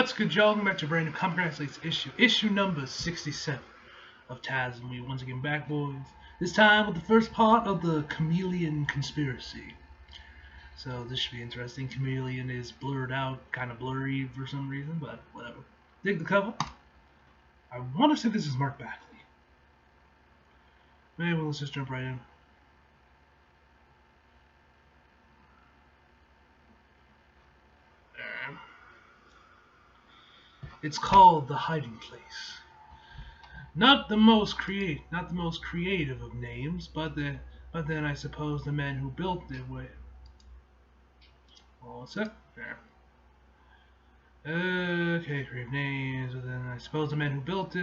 what's good, y'all? Welcome back to Brand New Comic issue number 67 of Taz, and we once again back, boys. This time with the first part of the Chameleon Conspiracy. So this should be interesting. Chameleon is blurred out, kind of blurry for some reason, but whatever. Dig the cover. I want to say this is Mark Bagley. Maybe let's just jump right in. It's called The Hiding Place. Not the most creative of names, but then I suppose the men who built it were. What's that? There. Okay, creative names, but then I suppose the men who built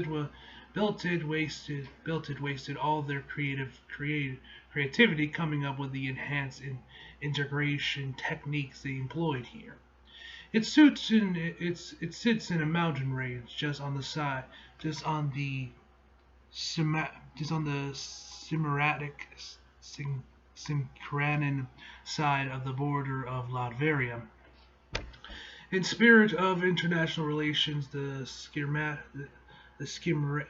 it wasted all their creativity coming up with the enhanced integration techniques they employed here. It sits in a mountain range just on the Syncranon side of the border of Latveria. In spirit of international relations, the Skimrainans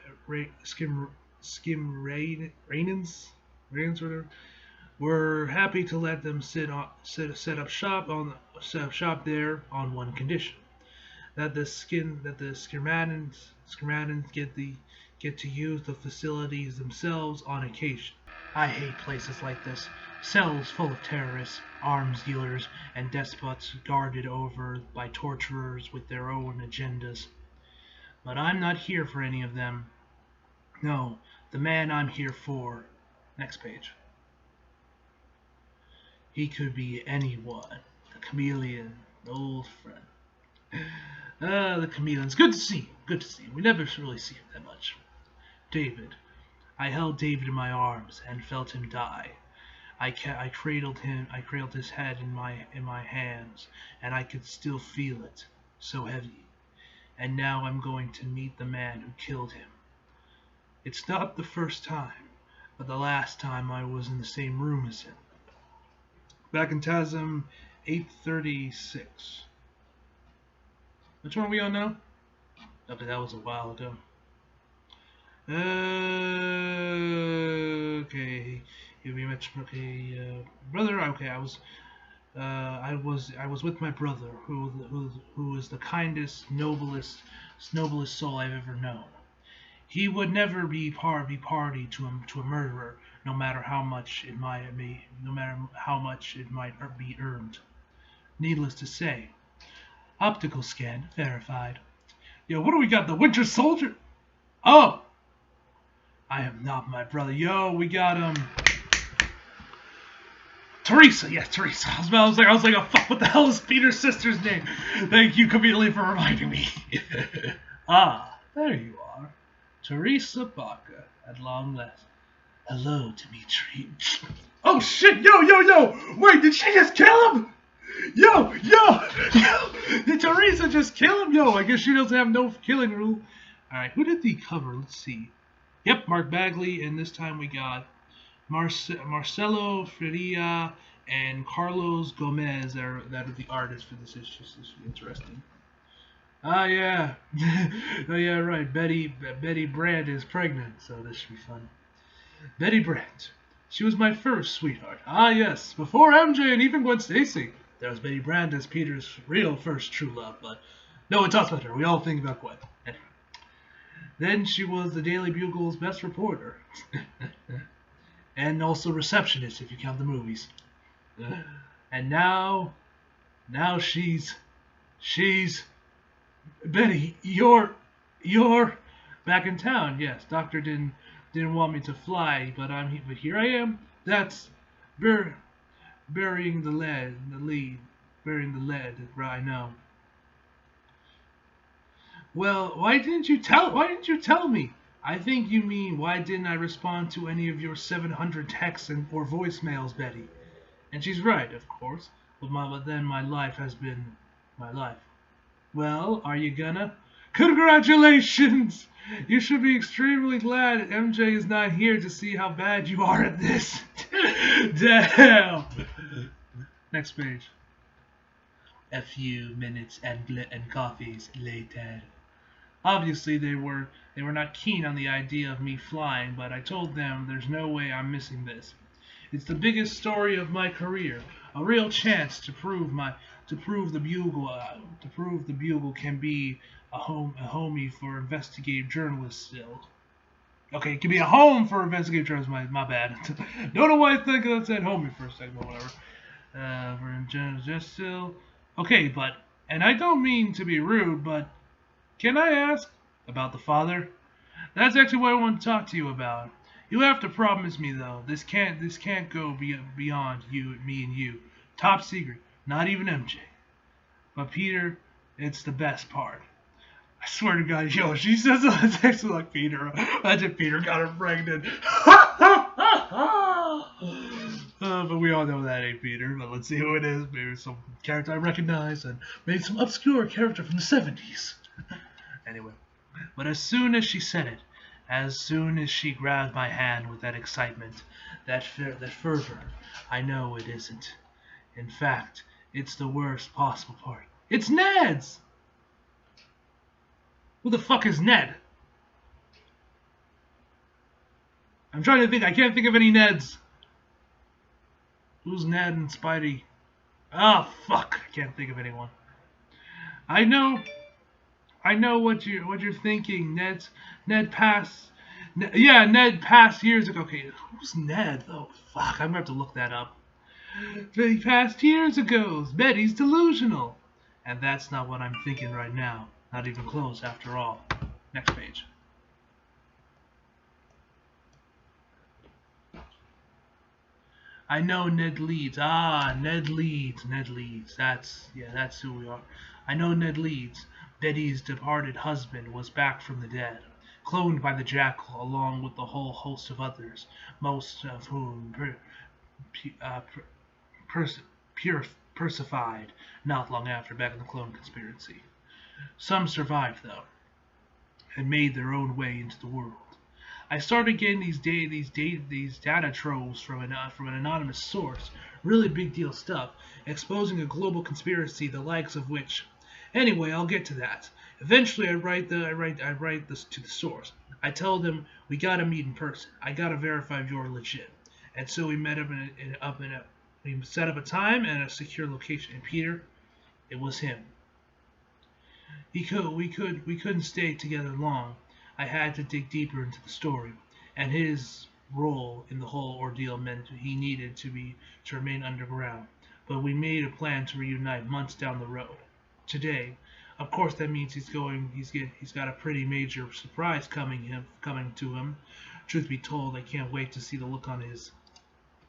were happy to let them set up shop there on one condition: that the Skirmanans get to use the facilities themselves on occasion. I hate places like this. Cells full of terrorists, arms dealers, and despots guarded over by torturers with their own agendas. But I'm not here for any of them. No, the man I'm here for. Next page. He could be anyone. The Chameleon, the old friend. The Chameleon's good to see him. Good to see him. We never really see him that much. David. I held David in my arms and felt him die. I cradled him. I cradled his head in my hands, and I could still feel it, so heavy. And now I'm going to meet the man who killed him. It's not the first time, but the last time I was in the same room as him. Back in TASM 836. Which one are we on now? Okay, that was a while ago. Okay. Brother. Okay, I was with my brother, who is the kindest, noblest soul I've ever known. He would never be party to a murderer, no matter how much it might be earned. Needless to say, optical scan verified. Yo, what do we got? The Winter Soldier? Oh, I am not my brother. Yo, we got Teresa. Yes, Teresa. I was like, oh fuck, what the hell is Peter's sister's name? Thank you, Chameleon, for reminding me. Ah, there you are. Teresa Barker, at long last. Hello, Dimitri. Oh shit, yo! Wait, did she just kill him? Yo! Did Teresa just kill him? Yo, I guess she doesn't have no killing rule. Alright, who did the cover? Let's see. Yep, Mark Bagley, and this time we got Marcelo Ferreira and Carlos Gomez that are the artists for this issue. So this should be interesting. Ah, yeah. Oh, yeah, right. Betty Brant is pregnant, so this should be fun. Betty Brant. She was my first sweetheart. Ah, yes. Before MJ and even Gwen Stacy. There was Betty Brant as Peter's real first true love, but no one talks about her. We all think about Gwen. Anyway. Then she was the Daily Bugle's best reporter. And also receptionist, if you count the movies. And now she's... Betty, you're back in town. Yes, doctor didn't want me to fly, but here I am. That's burying the lead. Right now. Well, why didn't you tell me? I think you mean, why didn't I respond to any of your 700 texts or voicemails, Betty? And she's right, of course. But then my life has been my life. Well, are you gonna? Congratulations! You should be extremely glad MJ is not here to see how bad you are at this. Damn! Next page. A few minutes and coffees later. Obviously, they were not keen on the idea of me flying, but I told them there's no way I'm missing this. It's the biggest story of my career, a real chance to prove the Bugle can be a homie for investigative journalists still. Okay, it can be a home for investigative journalists. My bad. Don't know why I think I said homie for a second, but whatever. Just still. Okay, and I don't mean to be rude, but can I ask about the father? That's actually what I want to talk to you about. You have to promise me though. This can't go beyond me and you. Top secret. Not even MJ. But Peter, it's the best part. I swear to God, yo, she says it's actually like Peter. Imagine Peter got her pregnant. But we all know that ain't Peter. But let's see who it is. Maybe some character I recognize, and maybe some obscure character from the 70s. Anyway, but as soon as she said it, as soon as she grabbed my hand with that excitement, that fervor, I know it isn't. In fact, it's the worst possible part. It's Ned's! Who the fuck is Ned? I'm trying to think. I can't think of any Neds. Who's Ned and Spidey? Ah, fuck. I can't think of anyone. I know what you're thinking. Ned passed. Ned passed years ago. Okay, who's Ned though? Fuck, I'm gonna have to look that up. He passed years ago. Betty's delusional, and that's not what I'm thinking right now. Not even close, after all. Next page. I know Ned Leeds. Ah, Ned Leeds. Ned Leeds. That's who we are. I know Ned Leeds. Betty's departed husband was back from the dead, cloned by the Jackal along with the whole host of others, most of whom persified not long after back in the clone conspiracy. Some survived, though, and made their own way into the world. I started getting these data troves from an anonymous source, really big deal stuff, exposing a global conspiracy the likes of which. Anyway, I'll get to that. Eventually, I write this to the source. I tell them we gotta meet in person. I gotta verify if you're legit. And so we met we set up a time and a secure location. And Peter, it was him. We couldn't stay together long. I had to dig deeper into the story, and his role in the whole ordeal meant he needed to remain underground. But we made a plan to reunite months down the road. Today, of course, that means he's got a pretty major surprise coming to him. Truth be told, I can't wait to see the look on his.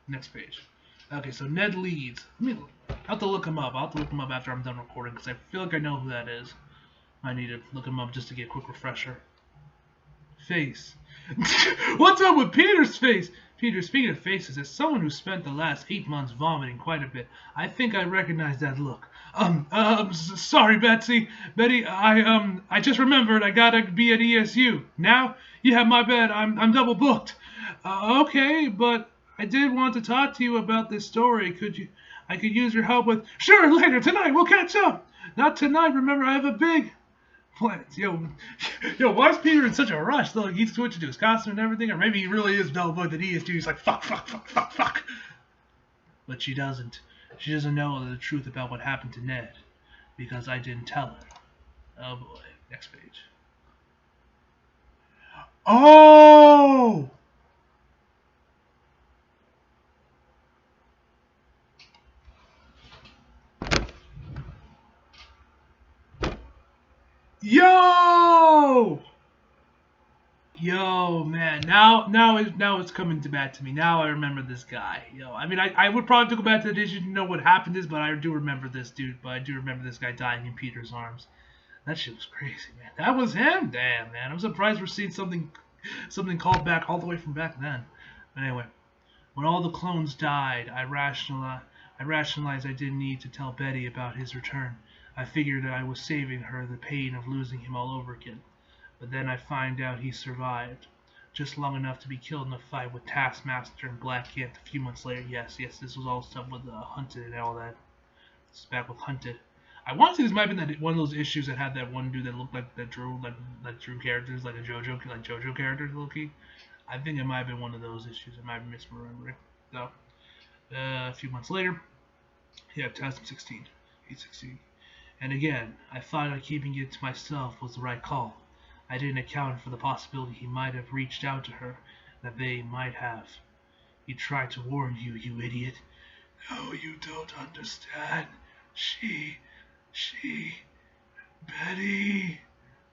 Next page. Okay, so Ned Leeds. I'll have to look him up. I'll have to look him up after I'm done recording because I feel like I know who that is. I need to look him up just to get a quick refresher. Face. What's up with Peter's face? Peter, speaking of faces, as someone who spent the last 8 months vomiting quite a bit, I think I recognize that look. Sorry, Betty, I just remembered I gotta be at ESU. Now? Yeah, my bad, I'm double booked. Okay, but I did want to talk to you about this story. I could use your help with. Sure, later, tonight, we'll catch up. Not tonight, remember, I have a big. What? Yo, why is Peter in such a rush? Though he's switching to his costume and everything, or maybe he really is double booked at ESU. He's like, fuck. But she doesn't. She doesn't know the truth about what happened to Ned, because I didn't tell her. Oh boy. Next page. Oh! Yo, man, now it's coming back to me. Now I remember this guy. I mean, I would probably have to go back to the issue to know what happened is, but I do remember this dude. But I do remember this guy dying in Peter's arms. That shit was crazy, man. That was him. Damn, man. I'm surprised we're seeing something called back all the way from back then. But anyway, when all the clones died, I rationalized I didn't need to tell Betty about his return. I figured that I was saving her the pain of losing him all over again. But then I find out he survived, just long enough to be killed in a fight with Taskmaster and Black Ant a few months later. Yes, this was all stuff with Hunted and all that. This is back with Hunted. I want to say this might have been one of those issues that had that one dude that looked that drew characters like JoJo characters, Loki. I think it might have been one of those issues. I might be misremembering. So, a few months later, yeah, 2016, 8/16. And again, I thought that keeping it to myself was the right call. I didn't account for the possibility he might have reached out to her, that they might have. He tried to warn you, you idiot. No, you don't understand. She, Betty.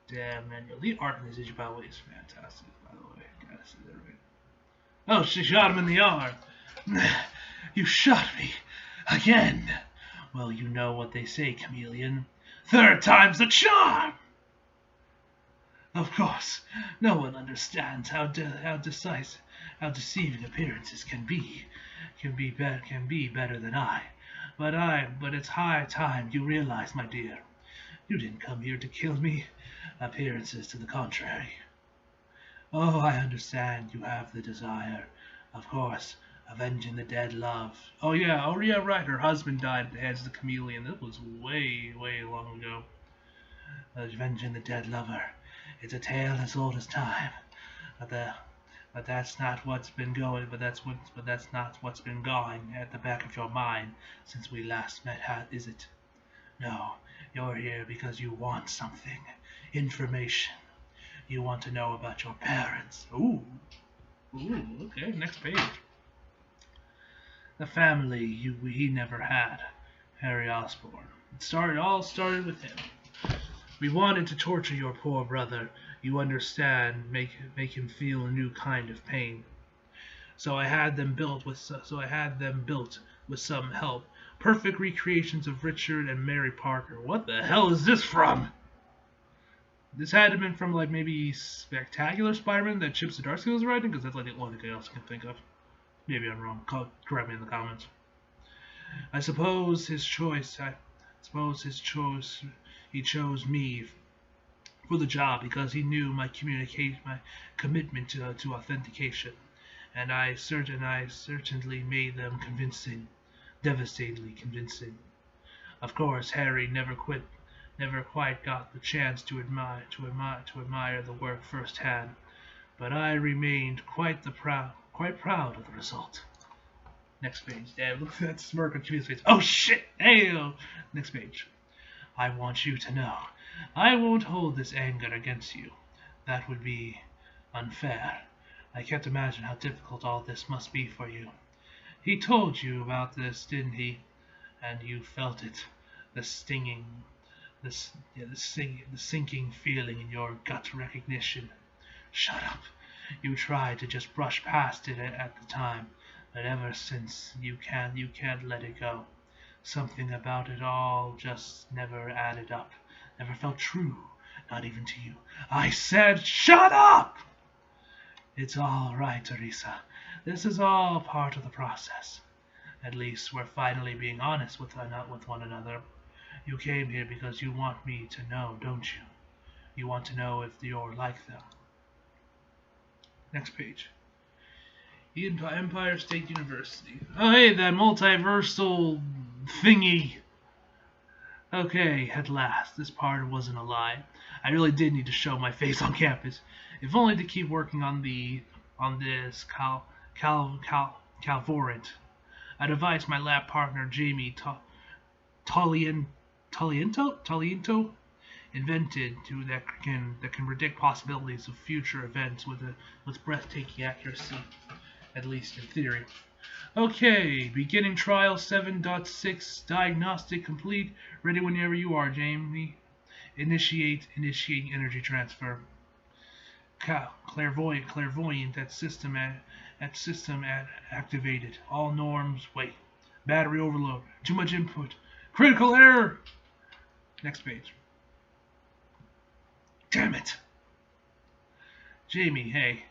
Damn, man, the art in this issue, by the way, is fantastic, by the way. Gotta say that right. Oh, she shot him in the arm. You shot me. Again. Well, you know what they say, chameleon. Third time's the charm. Of course, no one understands how decisive, how deceiving appearances can be better than I. But it's high time you realize, my dear, you didn't come here to kill me. Appearances to the contrary. Oh, I understand you have the desire, of course, avenging the dead love. Oh yeah, right. Her husband died at the hands of the chameleon. That was way long ago. Avenging the dead lover. It's a tale as old as time. But that's not what's been going. But that's not what's been going at the back of your mind since we last met, is it? No, you're here because you want something, information. You want to know about your parents. Ooh, okay, next page. The family he never had, Harry Osborn. It all started with him. We wanted to torture your poor brother. You understand, make him feel a new kind of pain. So I had them built with some help. Perfect recreations of Richard and Mary Parker. What the hell is this from? This had to have been from like maybe Spectacular Spider-Man that Chip Zdarsky was writing, because that's like the only thing else I can think of. Maybe I'm wrong. Correct me in the comments. I suppose his choice. He chose me for the job because he knew my commitment to authentication, and I certainly made them convincing, devastatingly convincing. Of course, Harry never quite got the chance to admire the work firsthand, but I remained quite proud of the result. Next page. Damn, look at that smirk on Jimmy's face. Oh shit! Hey! Next page. I want you to know, I won't hold this anger against you. That would be unfair. I can't imagine how difficult all this must be for you. He told you about this, didn't he? And you felt it. The stinging, the sinking feeling in your gut recognition. Shut up. You tried to just brush past it at the time, but ever since you can't let it go. Something about it all just never added up, never felt true, not even to you. I said, shut up! It's all right, Teresa. This is all part of the process. At least we're finally being honest with one another. You came here because you want me to know, don't you? You want to know if you're like them. Next page. Empire State University. Oh, hey, that multiversal thingy. Okay, at last. This part wasn't a lie. I really did need to show my face on campus, if only to keep working on this Calvorant, a device my lab partner Jamie Taliento invented that can predict possibilities of future events with breathtaking accuracy, at least in theory. Okay, beginning trial 7.6 diagnostic complete. Ready whenever you are, Jamie. Initiating energy transfer. Clairvoyant that system activated. All norms. Wait. Battery overload. Too much input. Critical error. Next page. Damn it. Jamie, hey.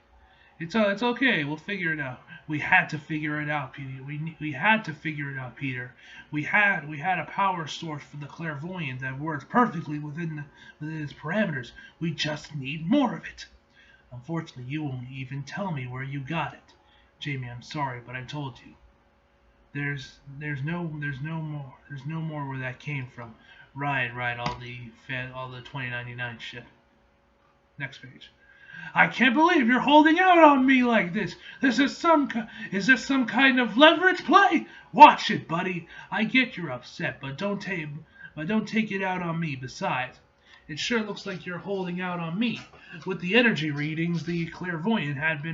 It's okay. We'll figure it out. We had to figure it out, Peter. We had to figure it out, Peter. We had a power source for the clairvoyant that works perfectly within its parameters. We just need more of it. Unfortunately, you won't even tell me where you got it. Jamie, I'm sorry, but I told you. There's no more where that came from. Right. All the 2099 shit. Next page. I can't believe you're holding out on me like this. Is this some kind of leverage play? Watch it, buddy. I get you're upset, but don't take it out on me. Besides, it sure looks like you're holding out on me. With the energy readings the clairvoyant had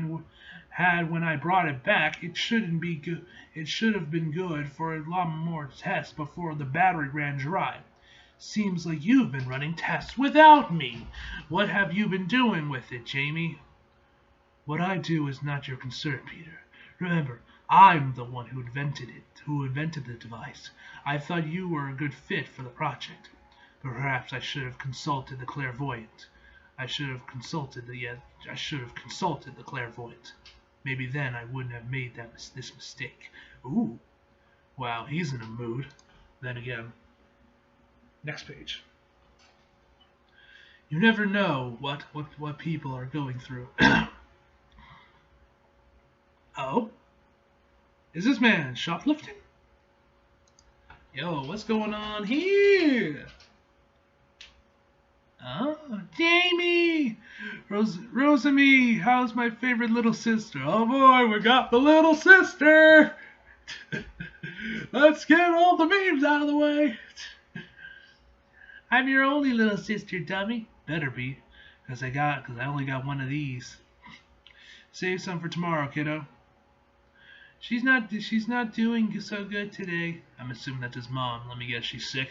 when I brought it back, it shouldn't be good. It should have been good for a lot more tests before the battery ran dry. Seems like you've been running tests without me. What have you been doing with it, Jamie? What I do is not your concern, Peter. Remember, I'm the one who invented the device. I thought you were a good fit for the project. Perhaps I should have consulted the clairvoyant. I should have consulted the clairvoyant. Maybe then I wouldn't have made this mistake. Ooh. Wow, he's in a mood. Then again. Next page. You never know what people are going through. Oh? Is this man shoplifting? Yo, what's going on here? Oh, Jamie! Rosamie, how's my favorite little sister? Oh boy, we got the little sister! Let's get all the memes out of the way. I'm your only little sister, dummy. Better be, cause I only got one of these. Save some for tomorrow, kiddo. She's not doing so good today. I'm assuming that's his mom. Let me guess, she's sick.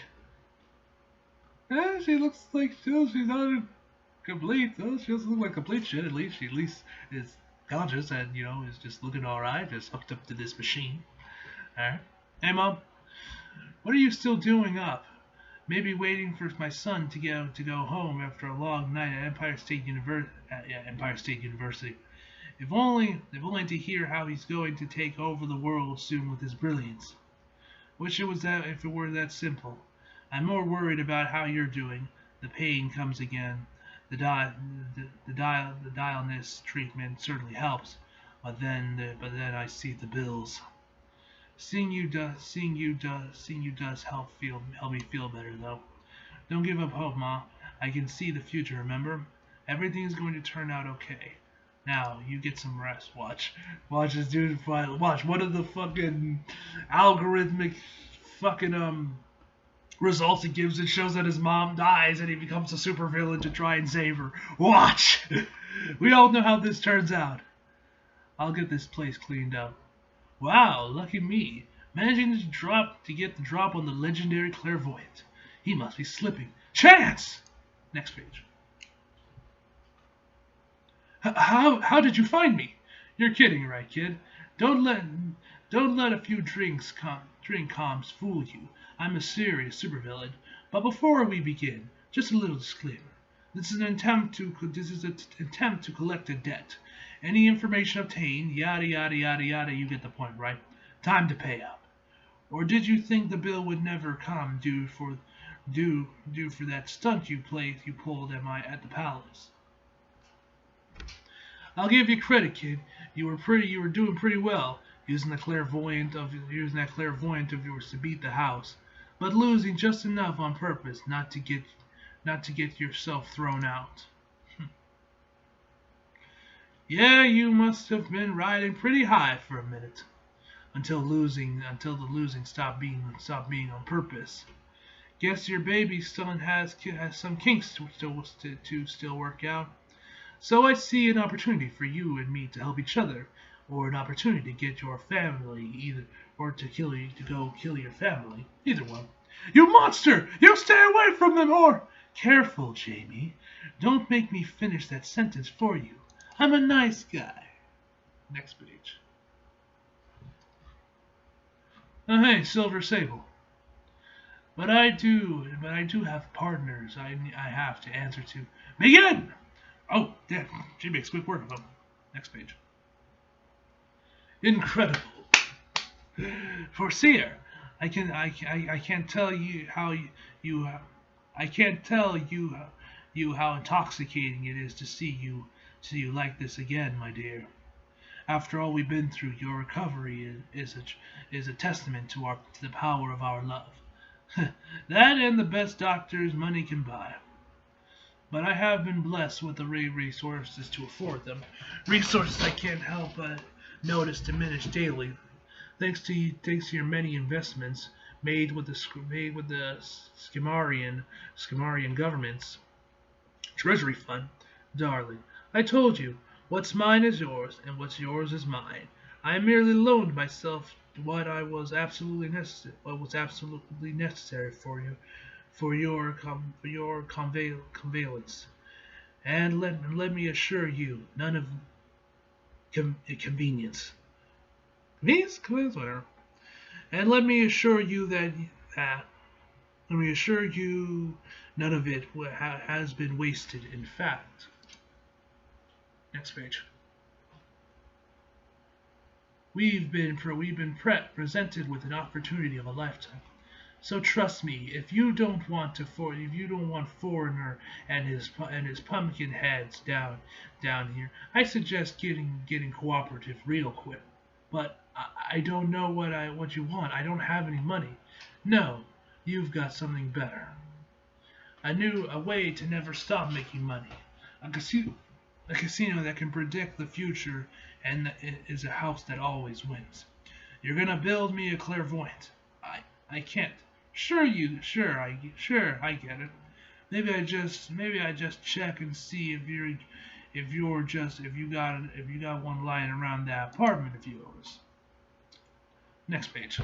She looks like she's not complete. Though. She doesn't look like complete shit. At least she is conscious and is just looking all right. Just hooked up to this machine. All right. Hey, Mom. What are you still doing up? Maybe waiting for my son to go home after a long night at Empire State University. If only to hear how he's going to take over the world soon with his brilliance. Wish if it were that simple. I'm more worried about how you're doing. The pain comes again. The dialness treatment certainly helps, but then I see the bills. Seeing you does help me feel better though. Don't give up hope, Ma. I can see the future, remember? Everything's going to turn out okay. Now, you get some rest. Watch this dude fight. Watch one of the fucking algorithmic fucking results he gives. It shows that his mom dies and he becomes a supervillain to try and save her. Watch! We all know how this turns out. I'll get this place cleaned up. Wow, lucky me. Managing to get the drop on the legendary clairvoyant. He must be slipping. Chance! Next page. How did you find me? You're kidding, right, kid? Don't let a few drink comps fool you. I'm a serious supervillain. But before we begin, just a little disclaimer. This is an attempt to collect a debt. Any information obtained, yada yada yada yada, you get the point, right? Time to pay up. Or did you think the bill would never come due for that stunt you pulled at the palace? I'll give you credit, kid. You were doing pretty well, using that clairvoyant of yours to beat the house, but losing just enough on purpose not to get yourself thrown out. Yeah, you must have been riding pretty high for a minute, until the losing stopped being on purpose. Guess your baby still has some kinks to still work out. So I see an opportunity for you and me to help each other, or an opportunity to get your family or to go kill your family. Either one. You monster! You stay away from them, or... Careful, Jamie. Don't make me finish that sentence for you. I'm a nice guy. Next page. Oh, hey, Silver Sable. But I do have partners I have to answer to. Begin! Oh, damn. She makes quick work of them. Next page. Incredible. Foreseer, I can't tell you how intoxicating it is to see you like this again, my dear. After all we've been through, your recovery is a testament to the power of our love. That and the best doctors money can buy. But I have been blessed with the resources to afford them. Resources I can't help but notice diminish daily, thanks to your many investments made with the Skimarian government's treasury fund. Darling, I told you, what's mine is yours, and what's yours is mine. I merely loaned myself what was absolutely necessary for your conveyance. And let me assure you, none of convenience. Convenience, whatever. And let me assure you none of it has been wasted. In fact, next page. We've been presented with an opportunity of a lifetime. So trust me, if you don't want foreigner and his pumpkin heads down here, I suggest getting cooperative real quick. But I don't know what you want. I don't have any money. No, you've got something better. A way to never stop making money. A casino that can predict the future and is a house that always wins. You're gonna build me a clairvoyant. I can't. Sure I get it. Maybe I just check and see if you got one lying around that apartment of yours. Next page.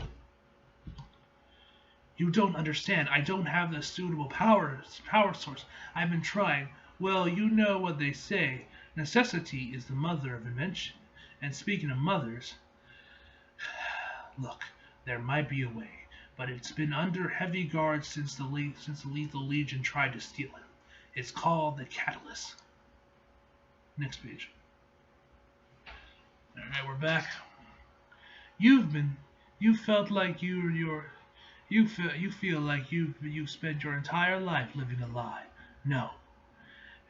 You don't understand. I don't have the suitable power source. I've been trying. Well, you know what they say. Necessity is the mother of invention. And speaking of mothers, look, there might be a way, but it's been under heavy guard since the Lethal Legion tried to steal it. It's called the Catalyst. Next page. All right, we're back. You felt like you feel like you spent your entire life living a lie. No,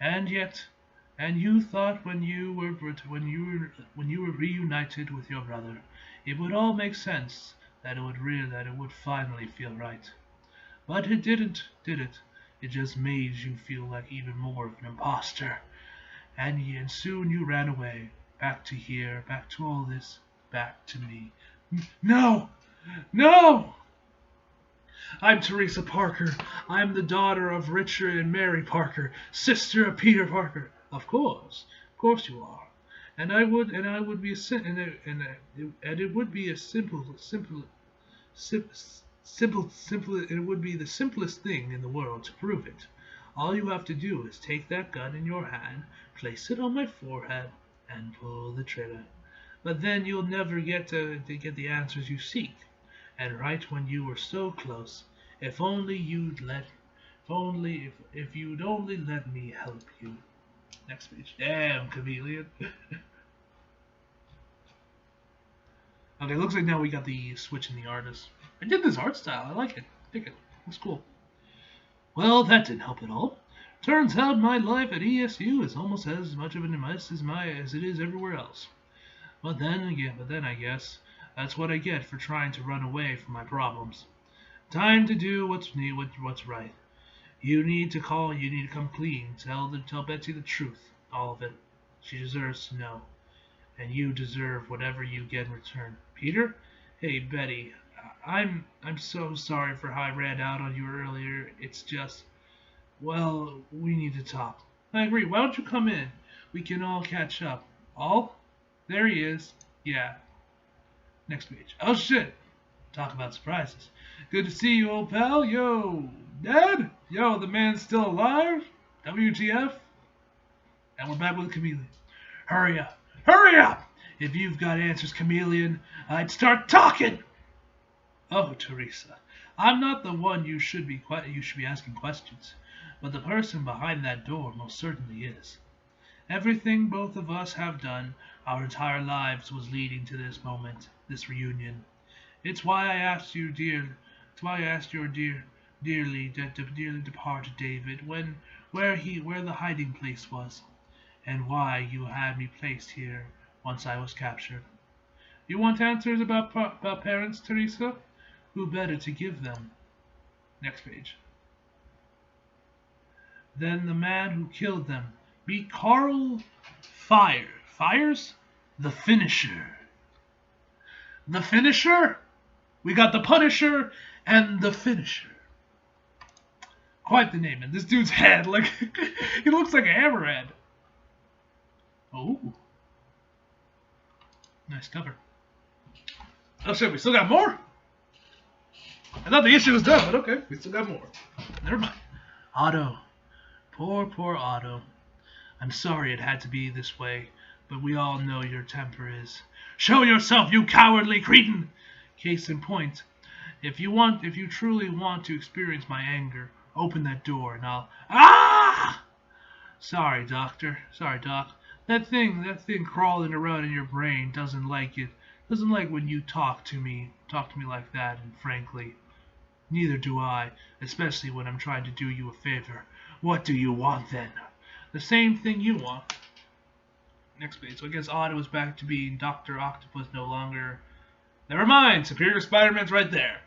and you thought when you were reunited with your brother, it would all make sense, that it would finally feel right. But it didn't, did it? It just made you feel like even more of an imposter. And soon you ran away, back to here, back to all this, back to me. No! No! I'm Teresa Parker. I'm the daughter of Richard and Mary Parker, sister of Peter Parker. Of course you are. And it would be a the simplest thing in the world to prove it. All you have to do is take that gun in your hand, place it on my forehead, and pull the trigger. But then you'll never get to get the answers you seek. And right when you were so close, if you'd only let me help you. Next page. Damn, chameleon. Okay, looks like now we got the switch in the artist. I did this art style. I like it. I think it looks cool. Well, that didn't help at all. Turns out my life at ESU is almost as much of a mess as it is everywhere else. But then I guess that's what I get for trying to run away from my problems. Time to do what's right. You need to come clean. Tell Betsy the truth, all of it. She deserves to know, and you deserve whatever you get in return. Peter, hey Betty, I'm so sorry for how I ran out on you earlier. It's just, well, we need to talk. I agree. Why don't you come in? We can all catch up. All? There he is. Yeah. Next page. Oh shit. Talk about surprises. Good to see you, old pal. Yo, Dad? Yo, the man's still alive? WTF? And we're back with Chameleon. Hurry up. Hurry up! If you've got answers, Chameleon, I'd start talking! Oh, Teresa, I'm not the one you should be asking questions, but the person behind that door most certainly is. Everything both of us have done our entire lives was leading to this moment, this reunion. It's why I asked your dearly departed David where the hiding place was, and why you had me placed here once I was captured. You want answers about parents, Teresa? Who better to give them Next page. Then the man who killed them beat Carl Fires? The Finisher. The Finisher? We got the Punisher and the Finisher. Quite the name. And this dude's head, like, he looks like a hammerhead. Oh. Nice cover. Oh shit, we still got more? I thought the issue was done, but okay, we still got more. Never mind. Otto. Poor Otto. I'm sorry it had to be this way, but we all know your temper is. Show yourself, you cowardly cretin! Case in point, if you truly want to experience my anger, open that door and I'll... Ah! Sorry, Doctor. Sorry, Doc. That thing crawling around in your brain doesn't like it. Doesn't like when you talk to me like that, and frankly, neither do I, especially when I'm trying to do you a favor. What do you want then? The same thing you want. Next page. So I guess Otto is back to being Dr. Octopus no longer. Never mind, Superior Spider-Man's right there.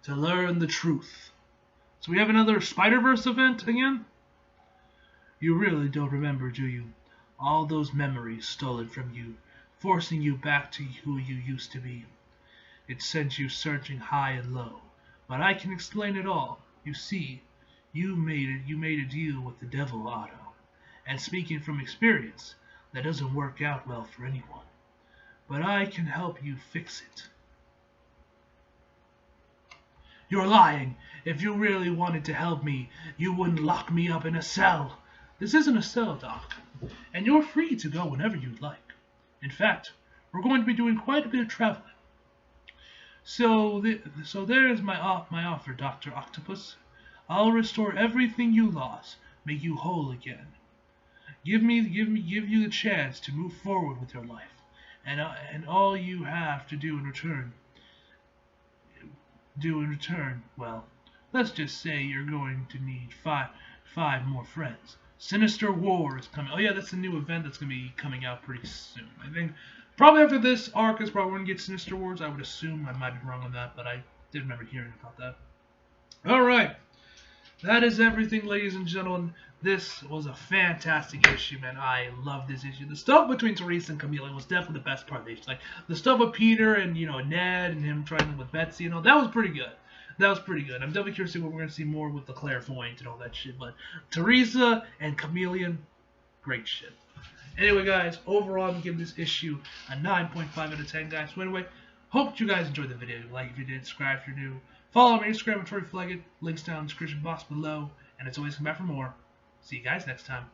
To learn the truth. So we have another Spider-Verse event again? You really don't remember, do you? All those memories stolen from you, forcing you back to who you used to be. It sent you searching high and low, but I can explain it all. You see, you made a deal with the devil, Otto. And speaking from experience, that doesn't work out well for anyone. But I can help you fix it. You're lying. If you really wanted to help me, you wouldn't lock me up in a cell. This isn't a cell, Doc, and you're free to go whenever you'd like. In fact, we're going to be doing quite a bit of traveling. So there's my offer, Dr. Octopus. I'll restore everything you lost, make you whole again. Give you the chance to move forward with your life, and all you have to do in return, well, let's just say you're going to need five more friends. Sinister War is coming. Oh yeah, that's a new event that's going to be coming out pretty soon. I think probably after this arc is probably when we get Sinister Wars, I would assume. I might be wrong on that, but I did remember hearing about that. Alright. That is everything, ladies and gentlemen. This was a fantastic issue, man. I love this issue. The stuff between Teresa and Chameleon was definitely the best part of the issue. Like, the stuff with Peter and, Ned and him trying with Betsy and all, that was pretty good. That was pretty good. I'm definitely curious to see what we're going to see more with the Clairvoyant and all that shit. But Teresa and Chameleon, great shit. Anyway, guys, overall, I'm giving this issue a 9.5 out of 10, guys. So anyway, hope you guys enjoyed the video. Like if you did, subscribe if you're new. Follow me on Instagram at Troy Fleggett. Links down in the description box below. And as always, come back for more. See you guys next time.